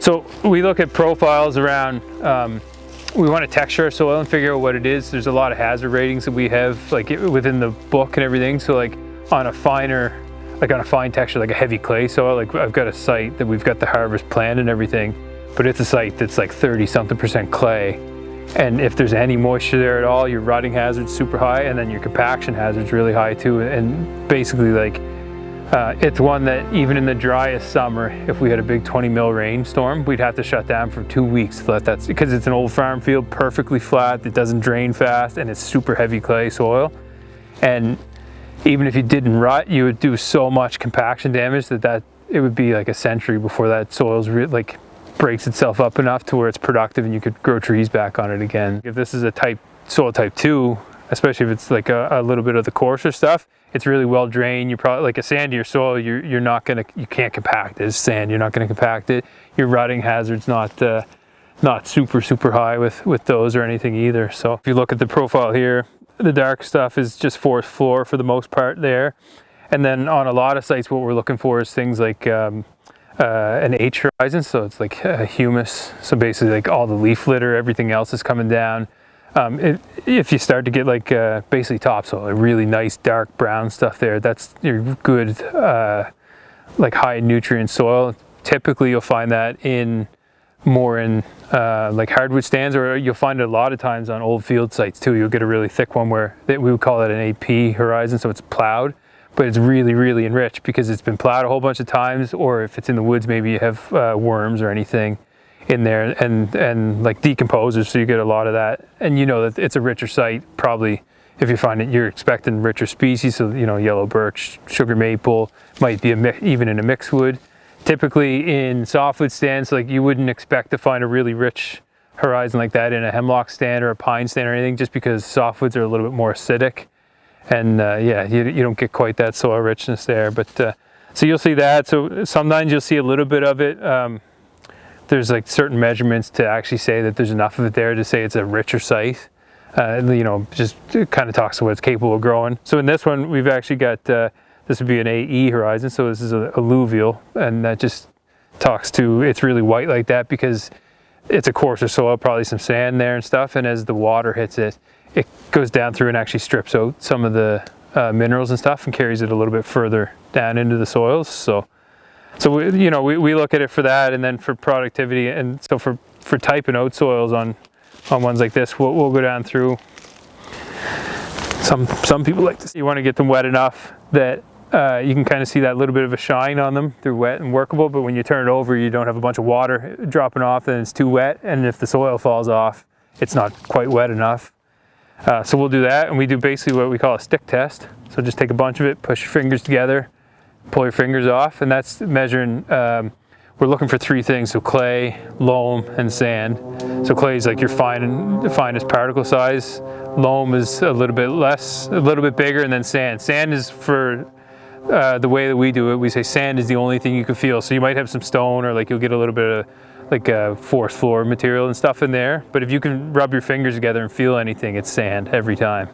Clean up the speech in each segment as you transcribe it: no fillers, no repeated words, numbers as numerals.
So we look at profiles around, we want to texture our soil and figure out what it is. There's a lot of hazard ratings that we have like within the book and everything. So like on a finer, like on a fine texture, like a heavy clay soil, like I've got a site that we've got the harvest planned and everything, but it's a site that's like 30-something% clay. And if there's any moisture there at all, your rotting hazard's super high, and then your compaction hazard's really high too. And basically like, it's one that even in the driest summer, if we had a big 20 mil rainstorm, we'd have to shut down for 2 weeks to let that, because it's an old farm field, perfectly flat, it doesn't drain fast, and it's super heavy clay soil. And even if you didn't rut, you would do so much compaction damage that it would be like a century before that soil's like breaks itself up enough to where it's productive and you could grow trees back on it again. If this is a soil type 2, especially if it's like a little bit of the coarser stuff, it's really well drained. You're probably like a sandier soil, you can't compact it. It's sand, you're not gonna compact it. Your rotting hazard's not super high with those or anything either. So if you look at the profile here, the dark stuff is just forest floor for the most part there. And then on a lot of sites, what we're looking for is things like an H horizon, so it's like humus. So basically like all the leaf litter, everything else is coming down. If you start to get like basically topsoil, a really nice dark brown stuff there, that's your good like high nutrient soil. Typically you'll find that more in like hardwood stands, or you'll find it a lot of times on old field sites too. You'll get a really thick one where we would call it an AP horizon, so it's plowed, but it's really enriched because it's been plowed a whole bunch of times, or if it's in the woods, maybe you have worms or anything in there and like decomposers, so you get a lot of that. And you know that it's a richer site, probably if you find it, you're expecting richer species, so you know, yellow birch, sugar maple, might be even in a mixed wood. Typically in softwood stands, like you wouldn't expect to find a really rich horizon like that in a hemlock stand or a pine stand or anything, just because softwoods are a little bit more acidic. And yeah, you don't get quite that soil richness there. But so you'll see that. So sometimes you'll see a little bit of it. There's like certain measurements to actually say that there's enough of it there to say it's a richer site. You know, just kind of talks to what it's capable of growing. So in this one, we've actually got, this would be an AE horizon. So this is a alluvial, and that just talks to, it's really white like that because it's a coarser soil, probably some sand there and stuff. And as the water hits it, it goes down through and actually strips out some of the minerals and stuff and carries it a little bit further down into the soils. So we look at it for that, and then for productivity. And so for typing out soils on ones like this, we'll go down through. Some people like to see, you want to get them wet enough that you can kind of see that little bit of a shine on them. They're wet and workable, but when you turn it over, you don't have a bunch of water dropping off, then it's too wet. And if the soil falls off, it's not quite wet enough. So we'll do that, and we do basically what we call a stick test. So just take a bunch of it, push your fingers together, pull your fingers off, and that's measuring, we're looking for 3 things, so clay, loam, and sand. So clay is like your finest particle size, loam is a little bit bigger, and then sand. Sand is for the way that we do it, we say sand is the only thing you can feel. So you might have some stone, or like you'll get a little bit of like forest floor material and stuff in there, but if you can rub your fingers together and feel anything, it's sand every time.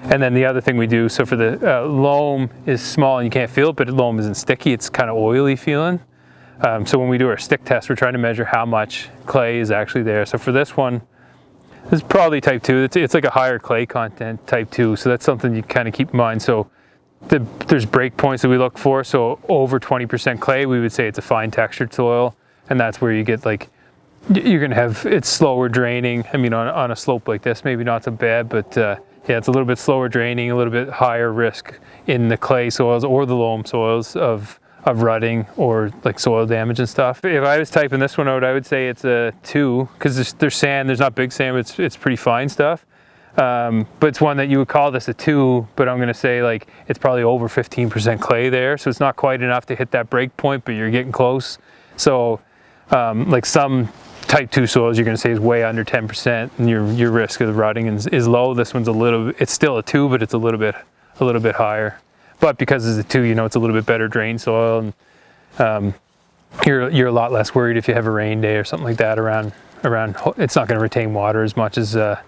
And then the other thing we do, so for the loam is small and you can't feel it, but loam isn't sticky, it's kind of oily feeling. So when we do our stick test, we're trying to measure how much clay is actually there. So for this one, this is probably type 2, it's like a higher clay content type 2, so that's something you kind of keep in mind. So there's break points that we look for, so over 20% clay, we would say it's a fine textured soil. And that's where you get like, you're gonna have, it's slower draining. I mean, on a slope like this, maybe not so bad, but yeah, it's a little bit slower draining, a little bit higher risk in the clay soils or the loam soils of rutting or like soil damage and stuff. If I was typing this one out, I would say it's a 2, because there's sand, there's not big sand, it's pretty fine stuff. But it's one that you would call this a 2, but I'm gonna say like, it's probably over 15% clay there. So it's not quite enough to hit that break point, but you're getting close. So like some type 2 soils you're going to say is way under 10%, and your risk of rotting is low. This one's it's still a 2, but it's a little bit higher. But because it's a 2, you know, it's a little bit better drained soil, and you're a lot less worried if you have a rain day or something like that around. It's not going to retain water as much as a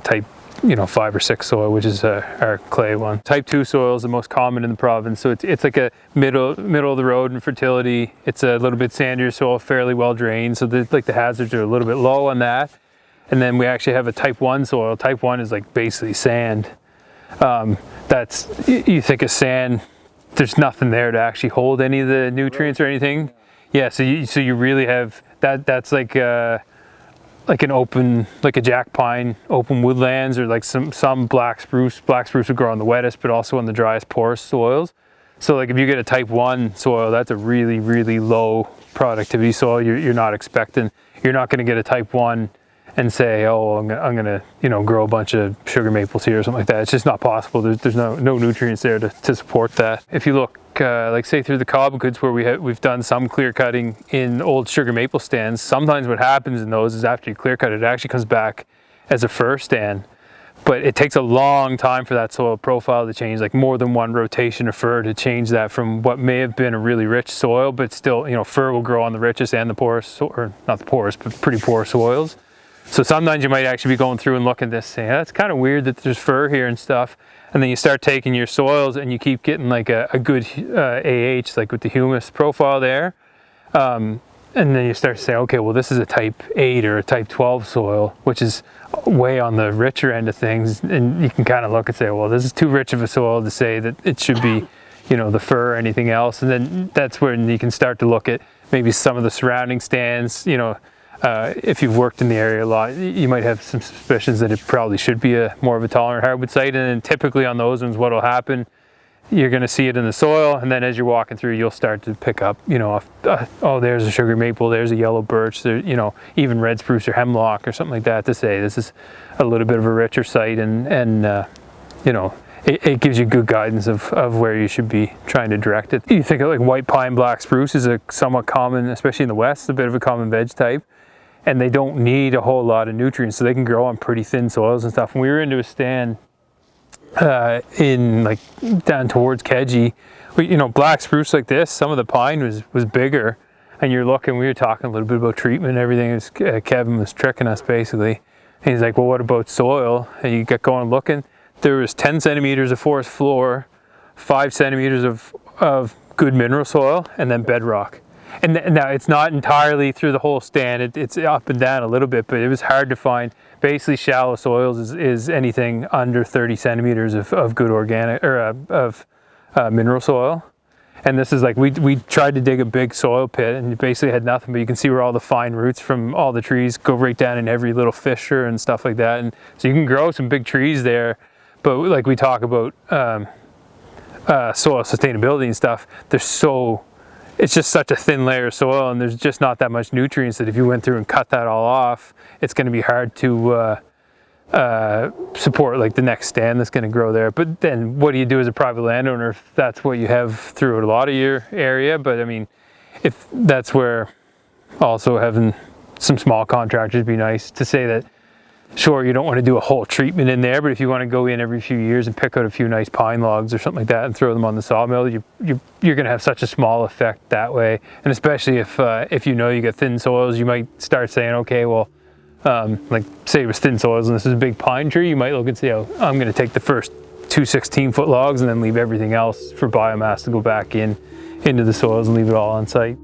type you know, 5 or 6 soil, which is our clay one. Type 2 soil is the most common in the province, so it's like a middle of the road in fertility. It's a little bit sandier soil, fairly well drained, so like the hazards are a little bit low on that. And then we actually have a type 1 soil. Type 1 is like basically sand. That's, you think of sand, there's nothing there to actually hold any of the nutrients or anything. Yeah, so you really have that's like an open, like a jack pine, open woodlands, or like some black spruce. Black spruce would grow on the wettest, but also on the driest, porous soils. So like if you get a type 1 soil, that's a really, really low productivity soil. You're not expecting, you're not going to get a type 1 and say, oh, I'm gonna, you know, grow a bunch of sugar maples here or something like that. It's just not possible. There's no nutrients there to support that. If you look, like say through the cobblewoods where we've done some clear cutting in old sugar maple stands, sometimes what happens in those is after you clear cut it actually comes back as a fir stand. But it takes a long time for that soil profile to change, like more than one rotation of fir to change that from what may have been a really rich soil, but still, you know, fir will grow on the richest and the poorest, or not the poorest, but pretty poor soils. So sometimes you might actually be going through and looking at this saying, that's kind of weird that there's fir here and stuff. And then you start taking your soils and you keep getting like a good AH, like with the humus profile there. And then you start to say, okay, well, this is a type 8 or a type 12 soil, which is way on the richer end of things. And you can kind of look and say, well, this is too rich of a soil to say that it should be, you know, the fir or anything else. And then that's when you can start to look at maybe some of the surrounding stands, you know. If you've worked in the area a lot, you might have some suspicions that it probably should be more of a tolerant hardwood site. And then typically on those ones, what will happen, you're going to see it in the soil, and then as you're walking through, you'll start to pick up, you know, oh, there's a sugar maple, there's a yellow birch, there, you know, even red spruce or hemlock or something like that, to say this is a little bit of a richer site, and you know, it gives you good guidance of where you should be trying to direct it. You think of like white pine, black spruce is a somewhat common, especially in the west, a bit of a common veg type. And they don't need a whole lot of nutrients, so they can grow on pretty thin soils and stuff. When we were into a stand in like down towards Kedgie, you know, black spruce like this, some of the pine was bigger, and you're looking, we were talking a little bit about treatment and everything. It was, Kevin was tricking us basically. And he's like, well, what about soil? And you get going looking, there was 10 centimeters of forest floor, 5 centimeters of good mineral soil, and then bedrock. And now it's not entirely through the whole stand, it's up and down a little bit, but it was hard to find. Basically shallow soils is anything under 30 centimeters of good organic, or of mineral soil. And this is like, we tried to dig a big soil pit and basically had nothing, but you can see where all the fine roots from all the trees go right down in every little fissure and stuff like that. And so you can grow some big trees there, but like we talk about soil sustainability and stuff, it's just such a thin layer of soil, and there's just not that much nutrients that if you went through and cut that all off, it's going to be hard to support like the next stand that's going to grow there. But then what do you do as a private landowner if that's what you have throughout a lot of your area? But I mean, if that's where also having some small contractors would be nice to say that, sure, you don't want to do a whole treatment in there, but if you want to go in every few years and pick out a few nice pine logs or something like that and throw them on the sawmill, you're going to have such a small effect that way. And especially if you know you got thin soils, you might start saying, okay, well, like say it was thin soils and this is a big pine tree, you might look and say, oh, I'm going to take the first 2 16-foot logs and then leave everything else for biomass to go back into the soils and leave it all on site.